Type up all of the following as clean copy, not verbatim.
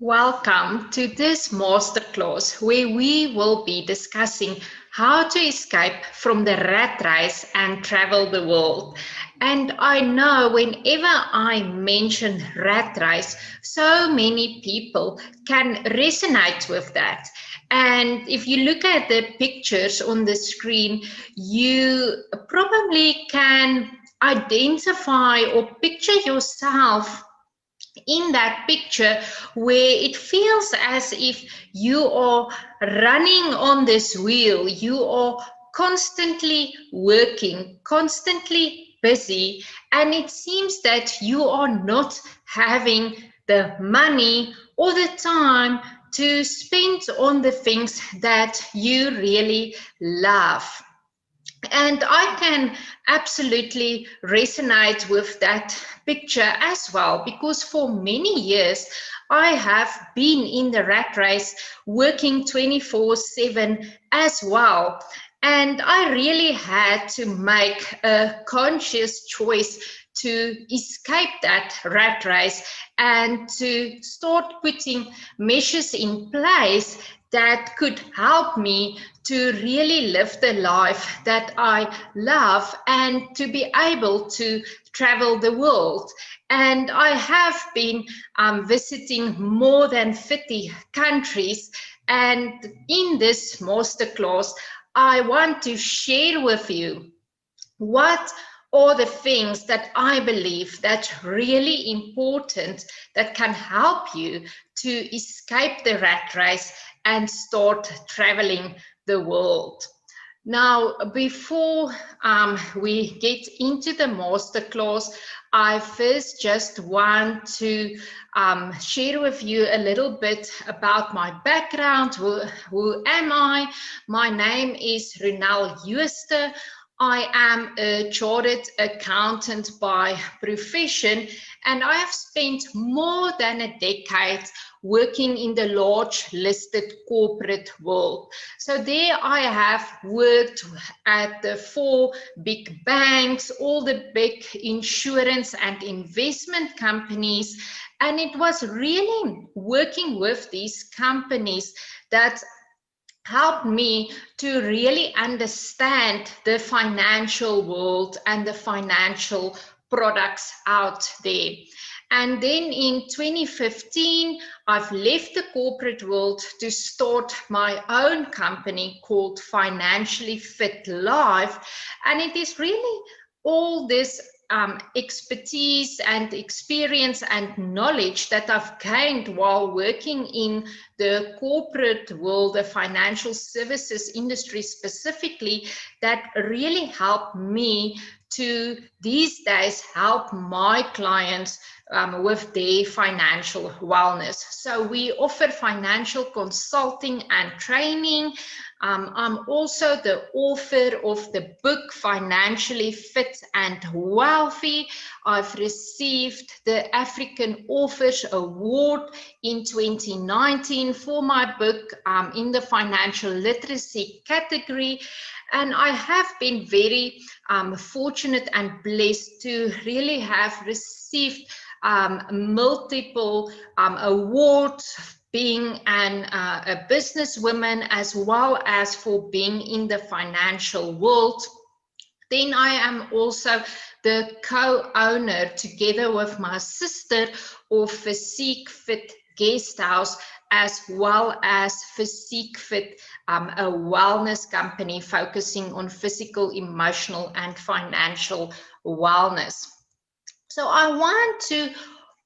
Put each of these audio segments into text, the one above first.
Welcome to this masterclass where we will be discussing how to escape from the rat race and travel the world. And I know whenever I mention rat race, so many people can resonate with that. And if you look at the pictures on the screen, you probably can identify or picture yourself in that picture where it feels as if you are running on this wheel, you are constantly working, constantly busy, and it seems that you are not having the money or the time to spend on the things that you really love. And I can absolutely resonate with that picture as well, because for many years I have been in the rat race working 24/7 as well. And I really had to make a conscious choice to escape that rat race and to start putting measures in place that could help me to really live the life that I love and to be able to travel the world. And I have been visiting more than 50 countries. And in this masterclass, I want to share with you what are the things that I believe that's really important that can help you to escape the rat race and start traveling the world. Now, before we get into the masterclass, I first just want to share with you a little bit about my background. Who am I? My name is Ronel Jooste. I am a chartered accountant by profession, and I have spent more than a decade working in the large listed corporate world. So there I have worked at the 4 big banks, all the big insurance and investment companies, and it was really working with these companies that helped me to really understand the financial world and the financial products out there. And then in 2015, I've left the corporate world to start my own company called Financially Fit Life. And it is really all this expertise and experience and knowledge that I've gained while working in the corporate world, the financial services industry specifically, that really helped me to these days help my clients with their financial wellness. So we offer financial consulting and training. I'm also the author of the book Financially Fit and Wealthy. I've received the African Authors Award in 2019 for my book in the financial literacy category. And I have been very fortunate and blessed to really have received multiple awards, being a businesswoman as well as for being in the financial world. Then I am also the co-owner, together with my sister, of Physique Fit Guest House, as well as Physique Fit, a wellness company focusing on physical, emotional, and financial wellness. So I want to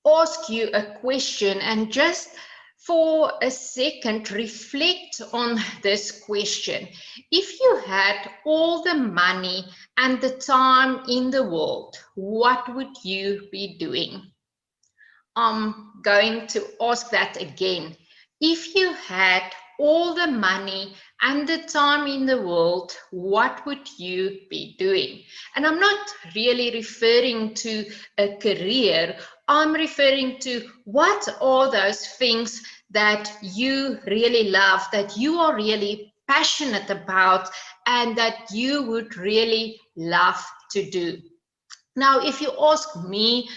ask you a question, and just for a second reflect on this question. If you had all the money and the time in the world, what would you be doing? I'm going to ask that again. If you had all the money and the time in the world, what would you be doing? And I'm not really referring to a career. I'm referring to what are those things that you really love, that you are really passionate about, and that you would really love to do. Now, if you ask me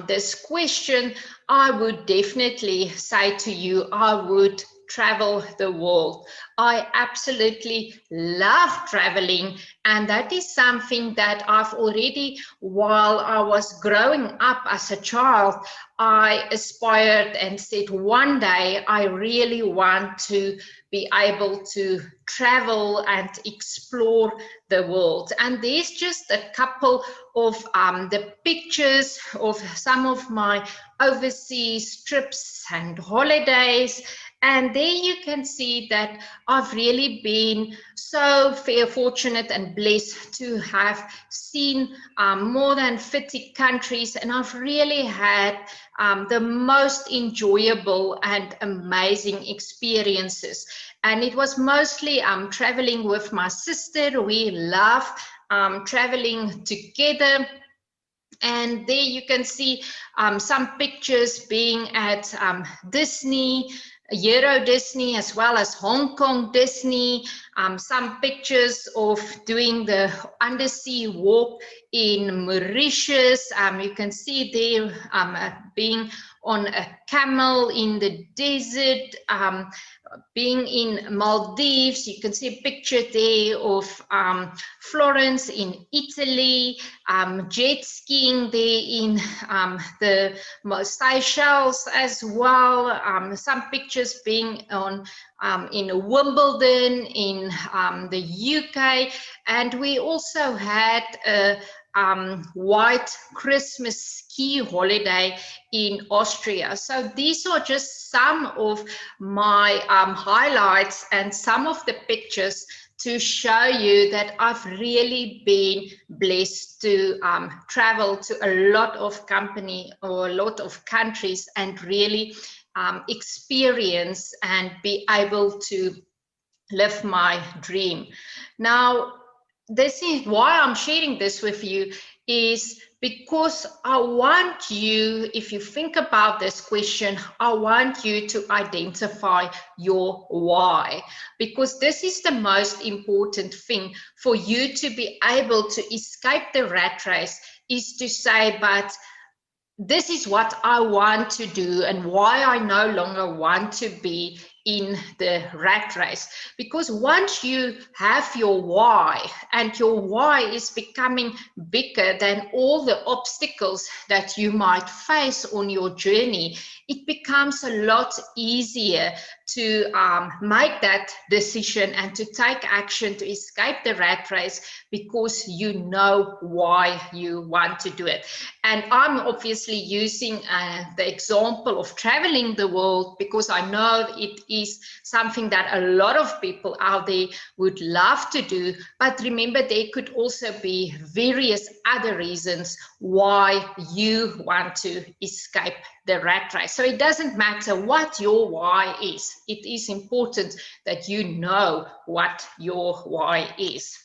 this question, I would definitely say to you, I would travel the world. I absolutely love traveling, and that is something that I've already, while I was growing up as a child, I aspired and said one day I really want to be able to travel and explore the world. And there's just a couple of the pictures of some of my overseas trips and holidays. And there you can see that I've really been so fortunate and blessed to have seen more than 50 countries, and I've really had the most enjoyable and amazing experiences. And it was mostly traveling with my sister. We love traveling together. And there you can see some pictures being at Disney, Euro Disney, as well as Hong Kong Disney, some pictures of doing the undersea walk in Mauritius. You can see there being on a camel in the desert, being in Maldives. You can see a picture there of Florence in Italy, jet skiing there in the Seychelles as well, some pictures being on in Wimbledon in the UK, and we also had a white Christmas ski holiday in Austria. So these are just some of my highlights and some of the pictures to show you that I've really been blessed to travel to a lot of company or a lot of countries and really experience and be able to live my dream. Now, this is why I'm sharing this with you, is because I want you, if you think about this question, I want you to identify your why, because this is the most important thing for you to be able to escape the rat race, is to say, but this is what I want to do and why I no longer want to be in the rat race. Because once you have your why, and your why is becoming bigger than all the obstacles that you might face on your journey, it becomes a lot easier to make that decision and to take action to escape the rat race, because you know why you want to do it. And I'm obviously using the example of traveling the world because I know it is something that a lot of people out there would love to do. But remember, there could also be various other reasons why you want to escape the rat race. So it doesn't matter what your why is. It is important that you know what your why is.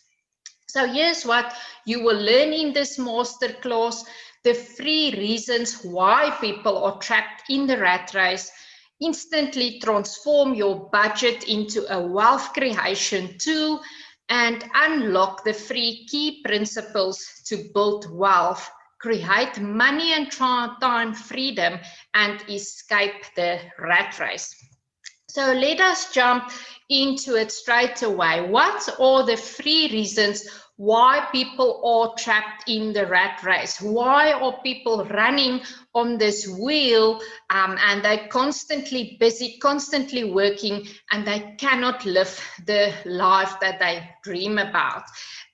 So here's what you will learn in this masterclass: the 3 reasons why people are trapped in the rat race. Instantly transform your budget into a wealth creation tool, and unlock the 3 key principles to build wealth, create money and time freedom, and escape the rat race. So let us jump into it straight away. What are the 3 reasons why people are trapped in the rat race? Why are people running on this wheel and they're constantly busy, constantly working, and they cannot live the life that they dream about?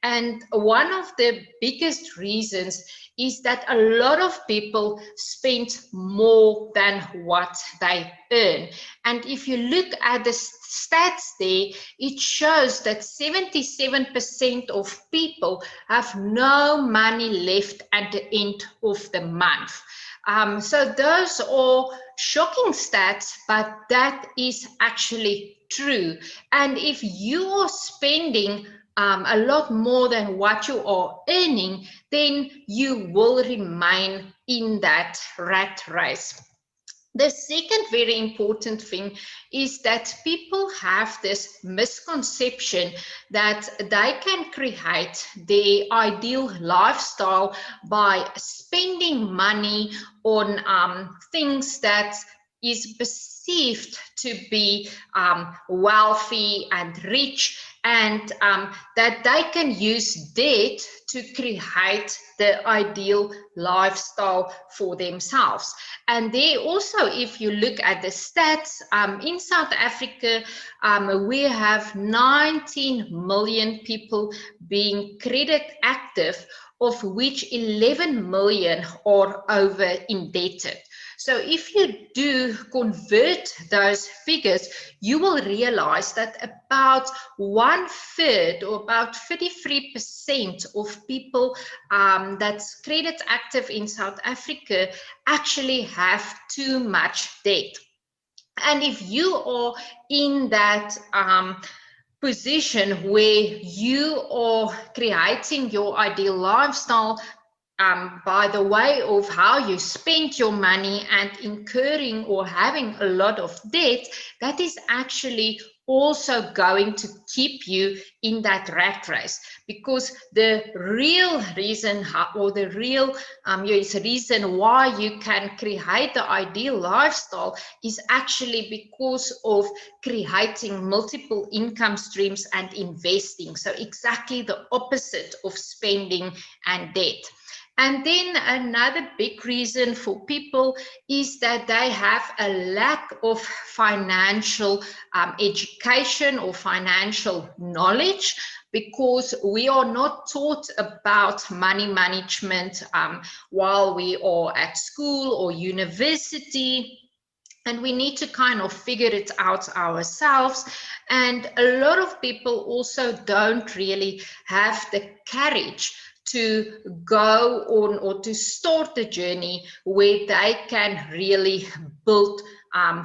And one of the biggest reasons is that a lot of people spend more than what they earn. And if you look at the stats there, it shows that 77% of people have no money left at the end of the month. So those are shocking stats, but that is actually true. And if you are spending a lot more than what you are earning, then you will remain in that rat race. The second very important thing is that people have this misconception that they can create their ideal lifestyle by spending money on things that is perceived to be wealthy and rich, and that they can use debt to create the ideal lifestyle for themselves. And there also, if you look at the stats, in South Africa, we have 19 million people being credit active, of which 11 million are over indebted. So if you do convert those figures, you will realize that about 1/3 or about 33% of people that's credit active in South Africa actually have too much debt. And if you are in that position where you are creating your ideal lifestyle by the way of how you spend your money and incurring or having a lot of debt, that is actually also going to keep you in that rat race, because the real reason or the real reason why you can create the ideal lifestyle is actually because of creating multiple income streams and investing. So exactly the opposite of spending and debt. And then another big reason for people is that they have a lack of financial education or financial knowledge, because we are not taught about money management while we are at school or university. And we need to kind of figure it out ourselves. And a lot of people also don't really have the courage to go on or to start the journey where they can really build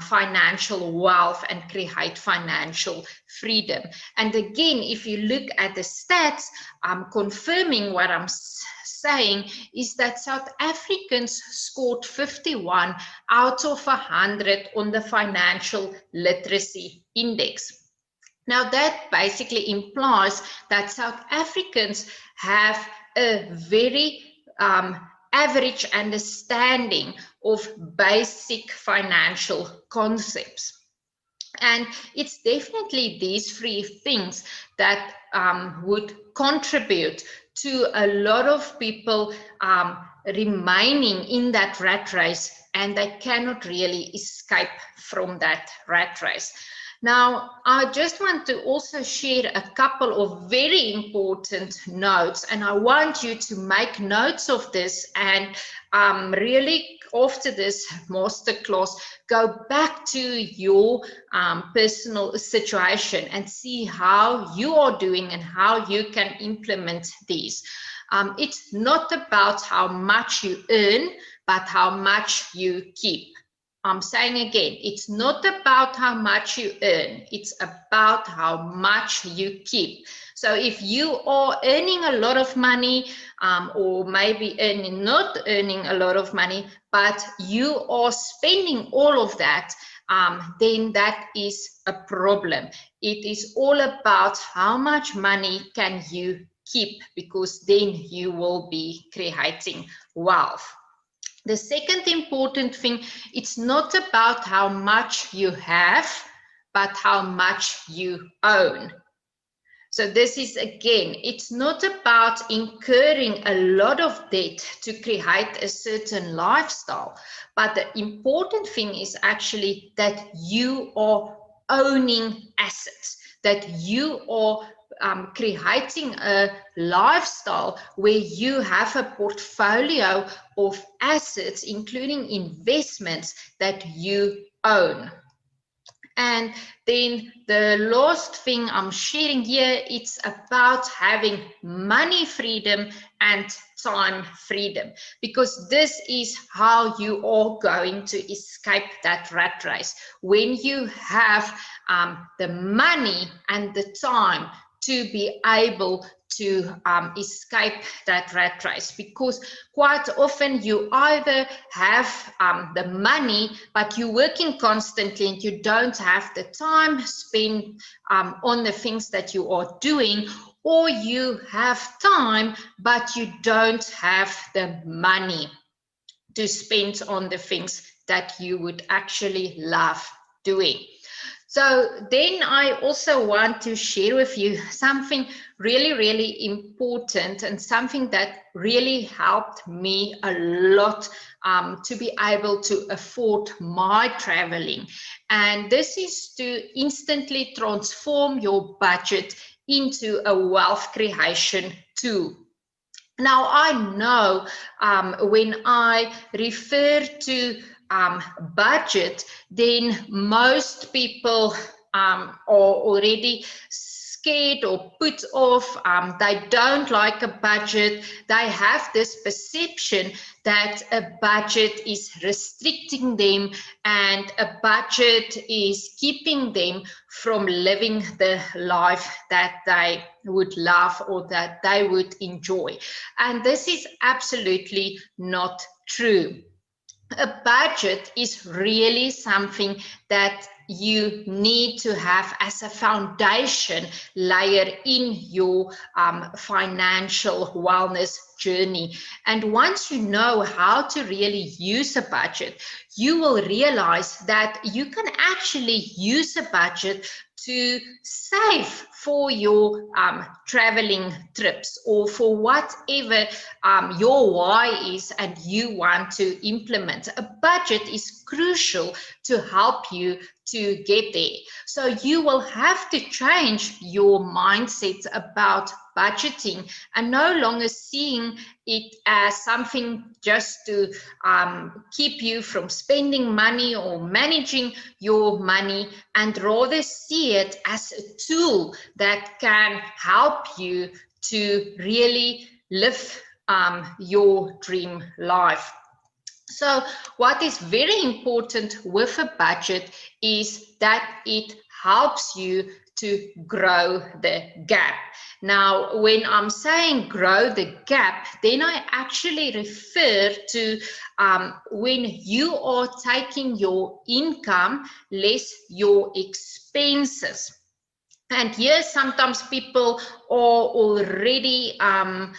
financial wealth and create financial freedom. And again, if you look at the stats, confirming what I'm saying is that South Africans scored 51 out of 100 on the Financial Literacy Index. Now that basically implies that South Africans have a very average understanding of basic financial concepts. And it's definitely these three things that would contribute to a lot of people remaining in that rat race, and they cannot really escape from that rat race. Now, I just want to also share a couple of very important notes, and I want you to make notes of this and really after this masterclass, go back to your personal situation and see how you are doing and how you can implement these. It's not about how much you earn, but how much you keep. I'm saying again, it's not about how much you earn, it's about how much you keep. So if you are earning a lot of money, or maybe not earning a lot of money, but you are spending all of that, then that is a problem. It is all about how much money can you keep, because then you will be creating wealth. The second important thing, it's not about how much you have, but how much you own. So this is, again, it's not about incurring a lot of debt to create a certain lifestyle, but the important thing is actually that you are owning assets, that you are creating a lifestyle where you have a portfolio of assets, including investments that you own. And then the last thing I'm sharing here, it's about having money freedom and time freedom, because this is how you are going to escape that rat race. When you have the money and the time to be able to escape that rat race, because quite often you either have the money, but you're working constantly and you don't have the time spent on the things that you are doing, or you have time but you don't have the money to spend on the things that you would actually love doing. So then I also want to share with you something really, really important, and something that really helped me a lot to be able to afford my traveling. And this is to instantly transform your budget into a wealth creation tool. Now, I know when I refer to budget, then most people are already scared or put off. They don't like a budget. They have this perception that a budget is restricting them and a budget is keeping them from living the life that they would love or that they would enjoy. And this is absolutely not true. A budget is really something that you need to have as a foundation layer in your financial wellness journey. And once you know how to really use a budget, you will realize that you can actually use a budget to save for your traveling trips, or for whatever your why is and you want to implement. A budget is crucial to help you to get there. So you will have to change your mindset about budgeting and no longer seeing it as something just to keep you from spending money or managing your money, and rather see it as a tool that can help you to really live your dream life. So what is very important with a budget is that it helps you to grow the gap. Now, when I'm saying grow the gap, then I actually refer to when you are taking your income less your expenses. And yes, sometimes people are already a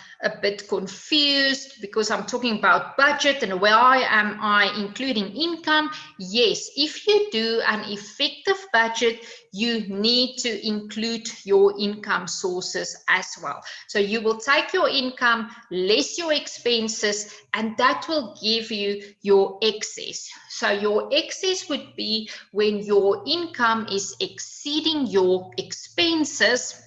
bit confused because I'm talking about budget and why am I including income? Yes, if you do an effective budget, you need to include your income sources as well. So you will take your income, less your expenses, and that will give you your excess. So your excess would be when your income is exceeding your expenses,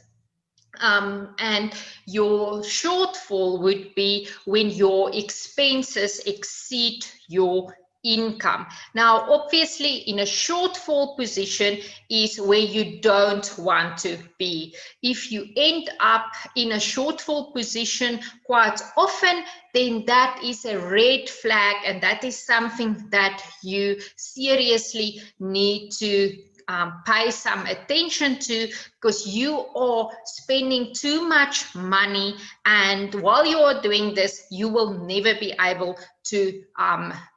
and your shortfall would be when your expenses exceed your income. Now, obviously, in a shortfall position is where you don't want to be. If you end up in a shortfall position quite often, then that is a red flag, and that is something that you seriously need to pay some attention to, because you are spending too much money, and while you are doing this, you will never be able to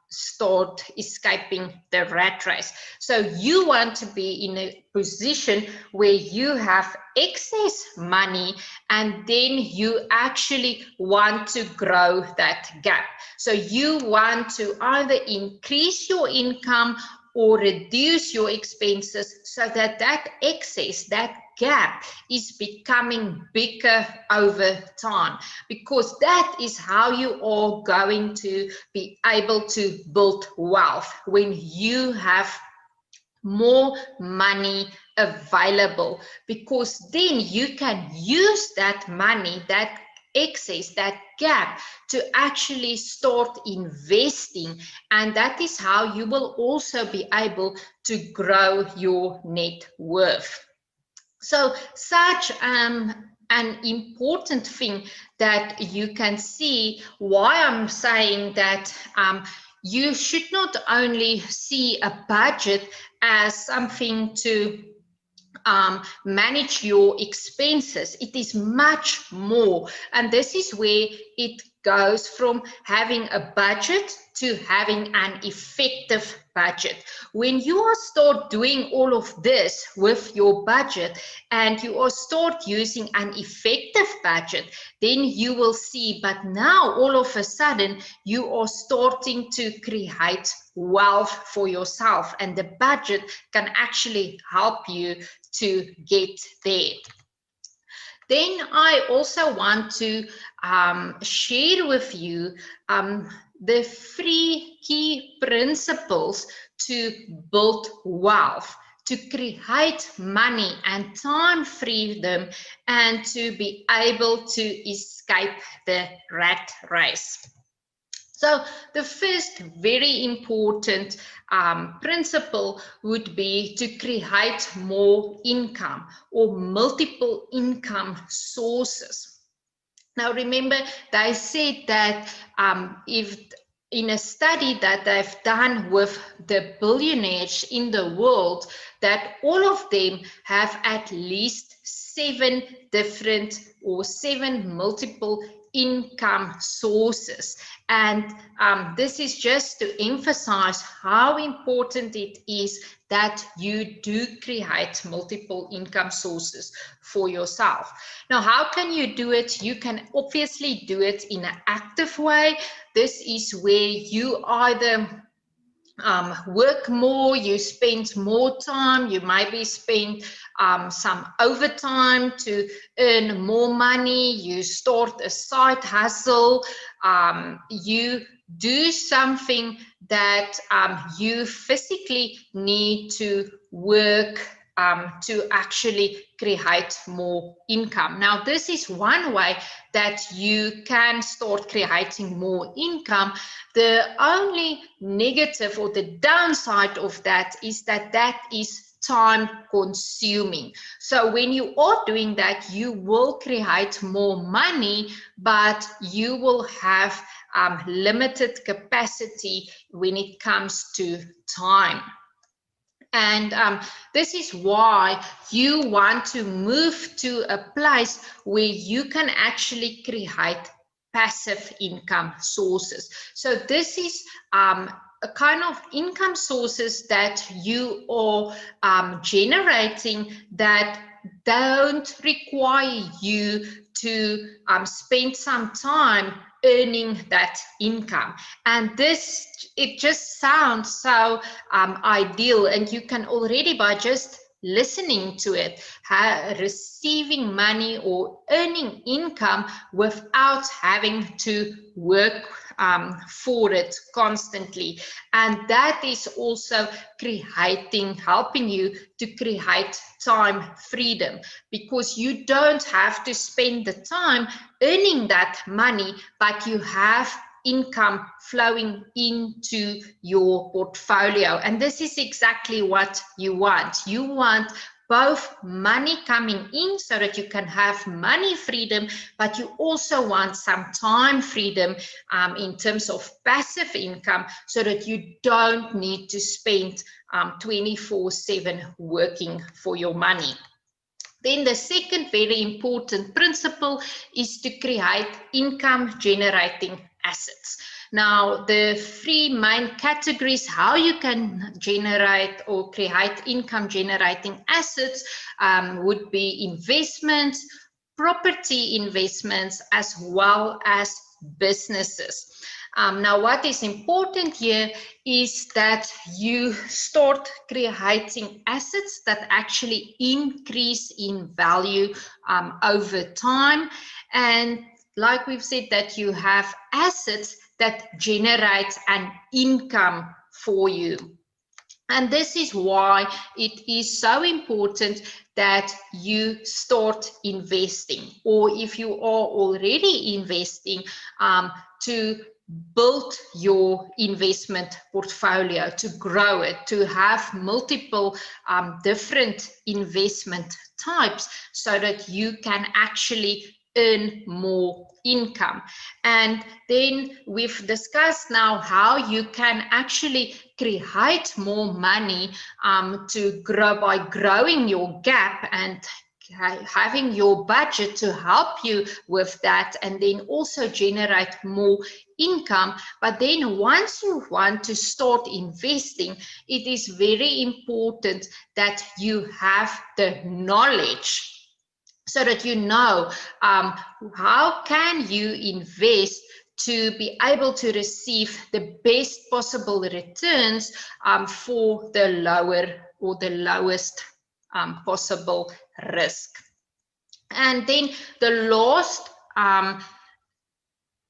start escaping the rat race. So you want to be in a position where you have excess money, and then you actually want to grow that gap. So you want to either increase your income or reduce your expenses, so that that excess, that gap, is becoming bigger over time, because that is how you are going to be able to build wealth, when you have more money available, because then you can use that money, that excess, that gap, to actually start investing, and that is how you will also be able to grow your net worth. So such an important thing that you can see why I'm saying that you should not only see a budget as something to manage your expenses. It is much more, and this is where it goes from having a budget to having an effective budget. When you are start doing all of this with your budget and you are start using an effective budget, then you will see, but now all of a sudden you are starting to create wealth for yourself, and the budget can actually help you to get there. Then I also want to share with you the 3 key principles to build wealth, to create money and time freedom, and to be able to escape the rat race. So the first very important principle would be to create more income or multiple income sources. Now remember, they said that if in a study that they've done with the billionaires in the world, that all of them have at least 7 different or 7 multiple income sources. And this is just to emphasize how important it is that you do create multiple income sources for yourself. Now, how can you do it? You can obviously do it in an active way. This is where you either work more, you spend more time, you maybe spend some overtime to earn more money, you start a side hustle, you do something that you physically need to work to actually create more income. Now, this is one way that you can start creating more income. The only negative or the downside of that is that that is time consuming. So when you are doing that, you will create more money, but you will have limited capacity when it comes to time. And this is why you want to move to a place where you can actually create passive income sources. So this is a kind of income sources that you are generating that don't require you to spend some time earning that income. And this, it just sounds so ideal, and you can already, by just listening to it, receiving money or earning income without having to work for it constantly. And that is also helping you to create time freedom, because you don't have to spend the time earning that money, but you have income flowing into your portfolio. And this is exactly what you want. You want both money coming in so that you can have money freedom, but you also want some time freedom in terms of passive income, so that you don't need to spend 24/7 working for your money. Then the second very important principle is to create income generating assets. Now, the 3 main categories how you can generate or create income generating assets would be investments, property investments, as well as businesses. Now, what is important here is that you start creating assets that actually increase in value over time. And like we've said, that you have assets that generate an income for you. And this is why it is so important that you start investing, or if you are already investing, to build your investment portfolio, to grow it, to have multiple different investment types, so that you can actually earn more income. And then we've discussed now how you can actually create more money to grow by growing your gap and having your budget to help you with that, and then also generate more income. But then once you want to start investing, it is very important that you have the knowledge so that you know how can you invest to be able to receive the best possible returns for the lower or the lowest possible risk. And then the last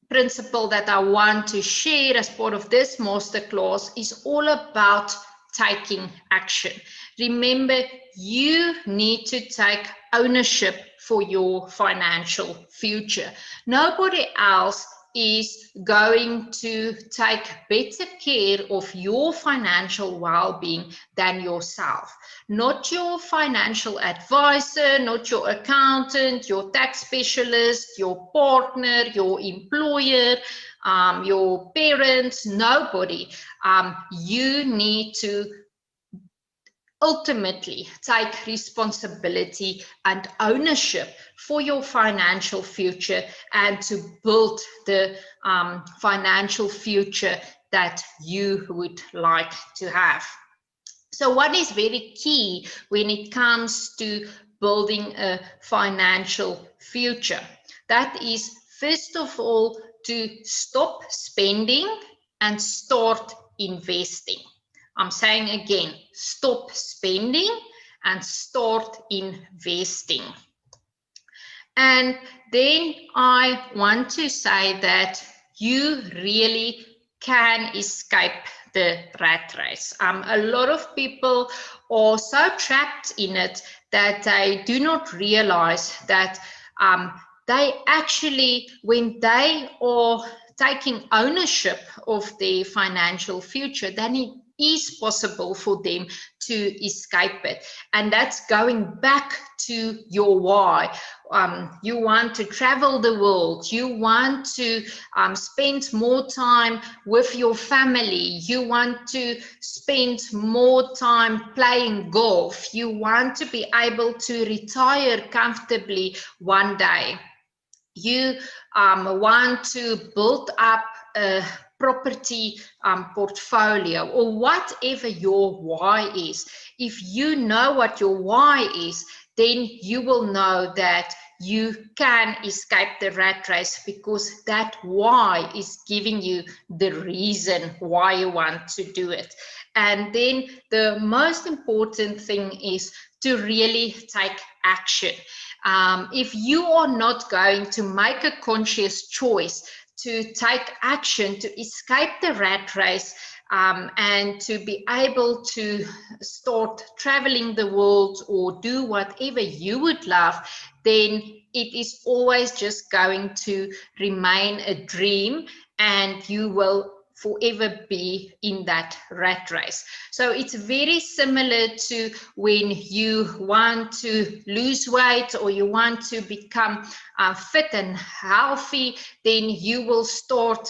principle that I want to share as part of this masterclass is all about taking action. Remember, you need to take ownership for your financial future. Nobody else is going to take better care of your financial well-being than yourself. Not your financial advisor, not your accountant, your tax specialist, your partner, your employer, your parents, nobody. You need to ultimately take responsibility and ownership for your financial future and to build the financial future that you would like to have. So what is very key when it comes to building a financial future? That is, first of all, to stop spending and start investing. I'm saying again, stop spending and start investing. And then I want to say that you really can escape the rat race. A lot of people are so trapped in it that they do not realize that they actually, when they are taking ownership of their financial future, then it is possible for them to escape it. And that's going back to your why. You want to travel the world. You want to spend more time with your family. You want to spend more time playing golf. You want to be able to retire comfortably one day. You want to build up a property portfolio, or whatever your why is. If you know what your why is, then you will know that you can escape the rat race, because that why is giving you the reason why you want to do it. And then the most important thing is to really take action. If you are not going to make a conscious choice to take action to escape the rat race and to be able to start traveling the world or do whatever you would love, then it is always just going to remain a dream, and you will forever be in that rat race. So it's very similar to when you want to lose weight or you want to become fit and healthy, then you will start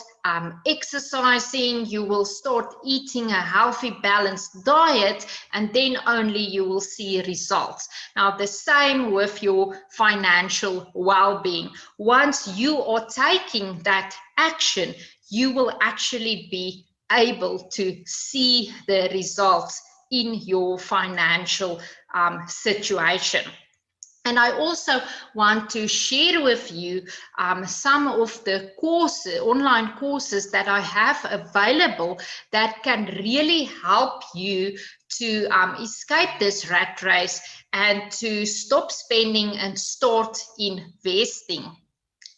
exercising, you will start eating a healthy, balanced diet, and then only you will see results. Now, the same with your financial well-being. Once you are taking that action, you will actually be able to see the results in your financial situation. And I also want to share with you some of the courses, online courses that I have available that can really help you to escape this rat race and to stop spending and start investing.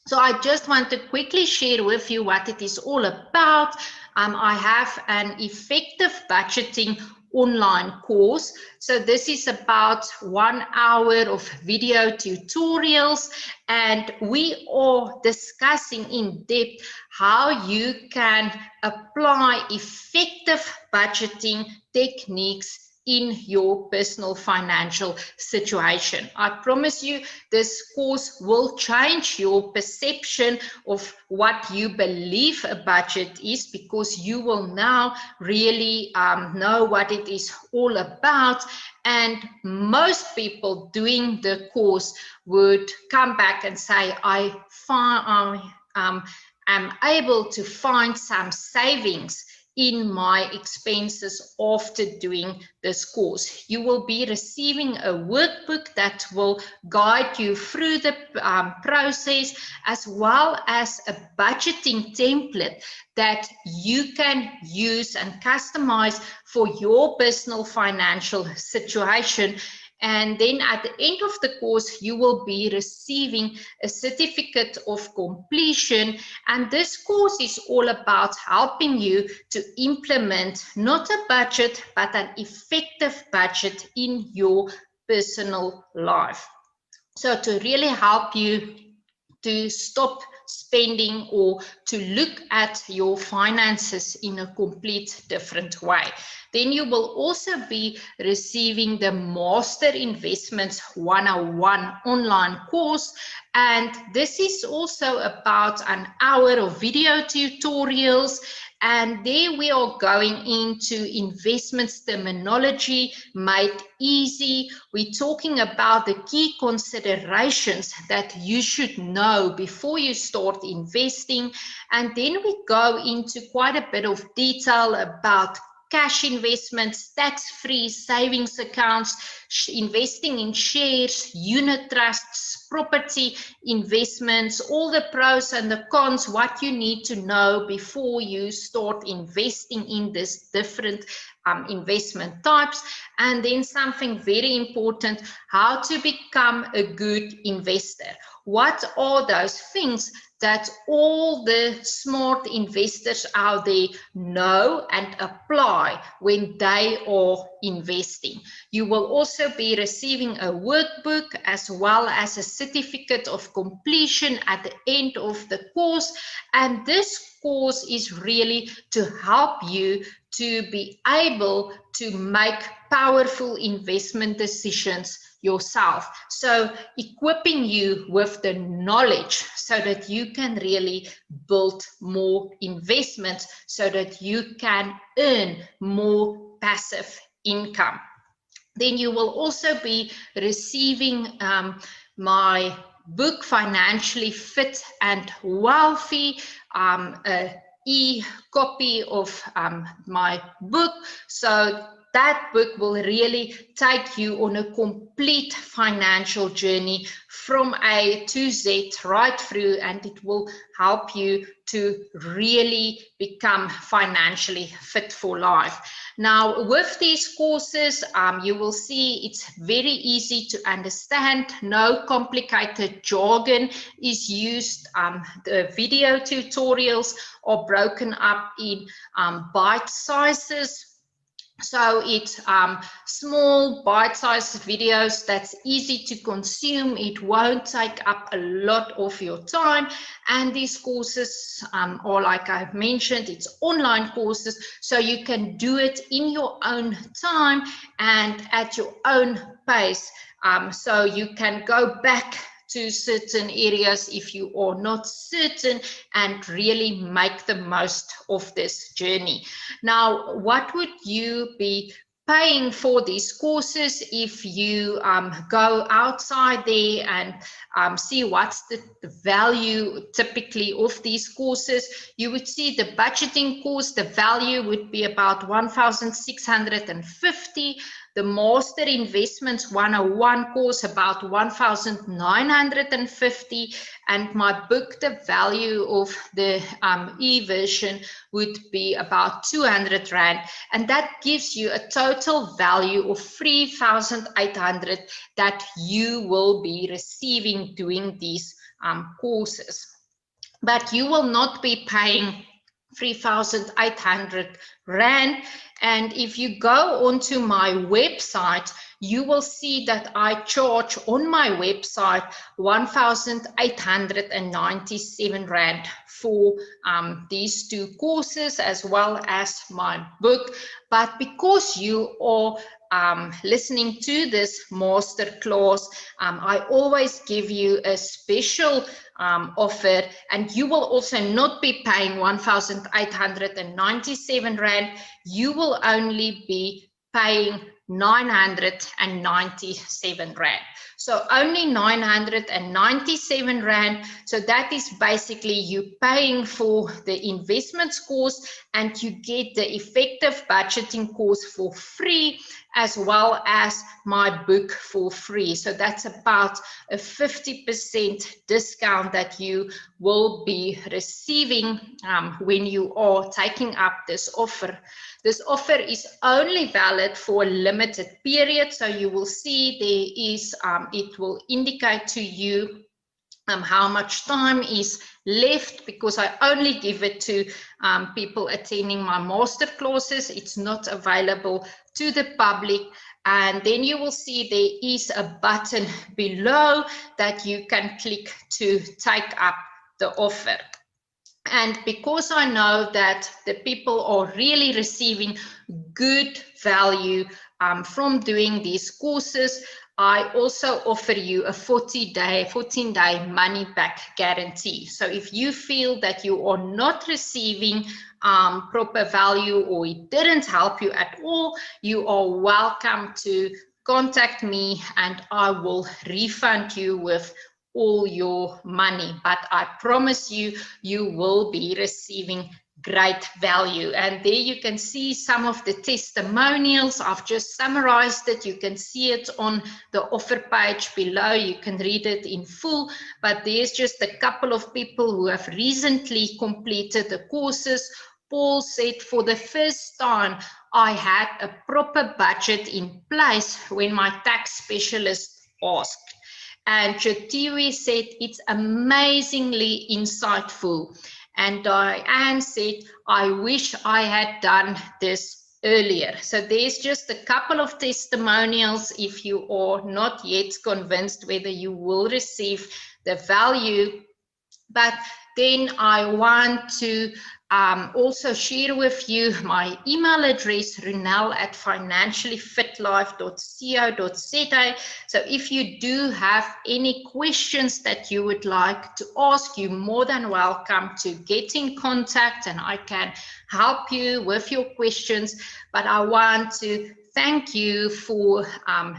So I just want to quickly share with you what it is all about. I have an effective budgeting online course. So this is about 1 hour of video tutorials, and we are discussing in depth how you can apply effective budgeting techniques in your personal financial situation. I promise you, this course will change your perception of what you believe a budget is, because you will now really know what it is all about. And most people doing the course would come back and say, I am able to find some savings in my expenses after doing this course. You will be receiving a workbook that will guide you through the process, as well as a budgeting template that you can use and customize for your personal financial situation. And then at the end of the course, you will be receiving a certificate of completion. And this course is all about helping you to implement not a budget, but an effective budget in your personal life. So to really help you to stop spending or to look at your finances in a complete different way. Then you will also be receiving the Master Investments 101 online course. And this is also about an hour of video tutorials. And there we are going into investments terminology made easy. We're talking about the key considerations that you should know before you start investing. And then we go into quite a bit of detail about cash investments, tax-free savings accounts, investing in shares, unit trusts, property investments, all the pros and the cons, what you need to know before you start investing in this different investment types. And then something very important, how to become a good investor. What are those things that all the smart investors out there know and apply when they are investing? You will also be receiving a workbook as well as a certificate of completion at the end of the course. And this course is really to help you to be able to make powerful investment decisions yourself. So equipping you with the knowledge so that you can really build more investments, so that you can earn more passive income. Then you will also be receiving my book, Financially Fit and Wealthy, an e-copy of my book. So that book will really take you on a complete financial journey from A to Z right through, and it will help you to really become financially fit for life. Now, with these courses, you will see it's very easy to understand. No complicated jargon is used. The video tutorials are broken up in bite sizes. So it's small bite-sized videos that's easy to consume. It won't take up a lot of your time. And these courses are, like I've mentioned, it's online courses, so you can do it in your own time and at your own pace. So you can go back to certain areas if you are not certain, and really make the most of this journey. Now, what would you be paying for these courses if you go outside there and see what's the value typically of these courses? You would see the budgeting course, the value would be about 1,650. The Master Investments 101 course, about 1,950, and my book, the value of the e-version would be about 200 Rand, and that gives you a total value of 3,800 that you will be receiving doing these courses. But you will not be paying 3,800 Rand. And if you go onto my website, you will see that I charge on my website 1,897 Rand for these 2 courses as well as my book. But because you are listening to this masterclass, I always give you a special offer, and you will also not be paying 1,897 Rand. You will only be paying 997 Rand. So only 997 Rand. So that is basically you paying for the investments course, and you get the effective budgeting course for free, as well as my book for free. So that's about a 50% discount that you will be receiving when you are taking up this offer. This offer is only valid for a limited period. So you will see there is, it will indicate to you how much time is left, because I only give it to people attending my master classes. It's not available to the public. And then you will see there is a button below that you can click to take up the offer. And because I know that the people are really receiving good value from doing these courses, I also offer you a 14-day money back guarantee. So if you feel that you are not receiving proper value, or it didn't help you at all, you are welcome to contact me and I will refund you with all your money. But I promise you, you will be receiving great value. And there you can see some of the testimonials. I've just summarized it. You can see it on the offer page below. You can read it in full, but there's just a couple of people who have recently completed the courses. Paul said, for the first time, I had a proper budget in place when my tax specialist asked. And Jatiwi said, it's amazingly insightful. And Diane said, I wish I had done this earlier. So there's just a couple of testimonials if you are not yet convinced whether you will receive the value. But then I want to also share with you my email address, runel@financiallyfitlife.co.za. So if you do have any questions that you would like to ask, you're more than welcome to get in contact and I can help you with your questions. But I want to thank you for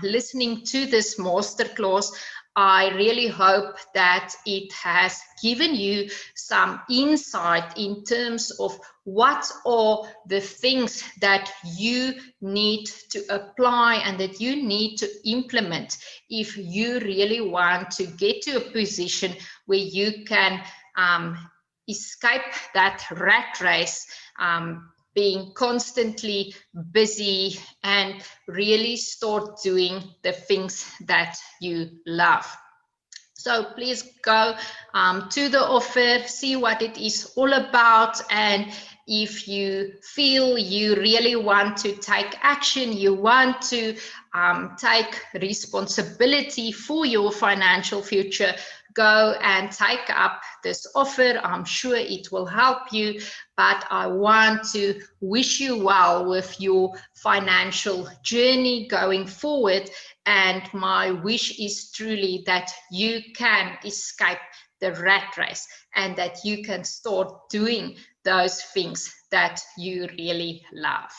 listening to this masterclass. I really hope that it has given you some insight in terms of what are the things that you need to apply and that you need to implement if you really want to get to a position where you can escape that rat race, being constantly busy and really start doing the things that you love. So please go to the offer, see what it is all about, and if you feel you really want to take action, you want to take responsibility for your financial future, go and take up this offer. I'm sure it will help you, but I want to wish you well with your financial journey going forward. And my wish is truly that you can escape the rat race and that you can start doing those things that you really love.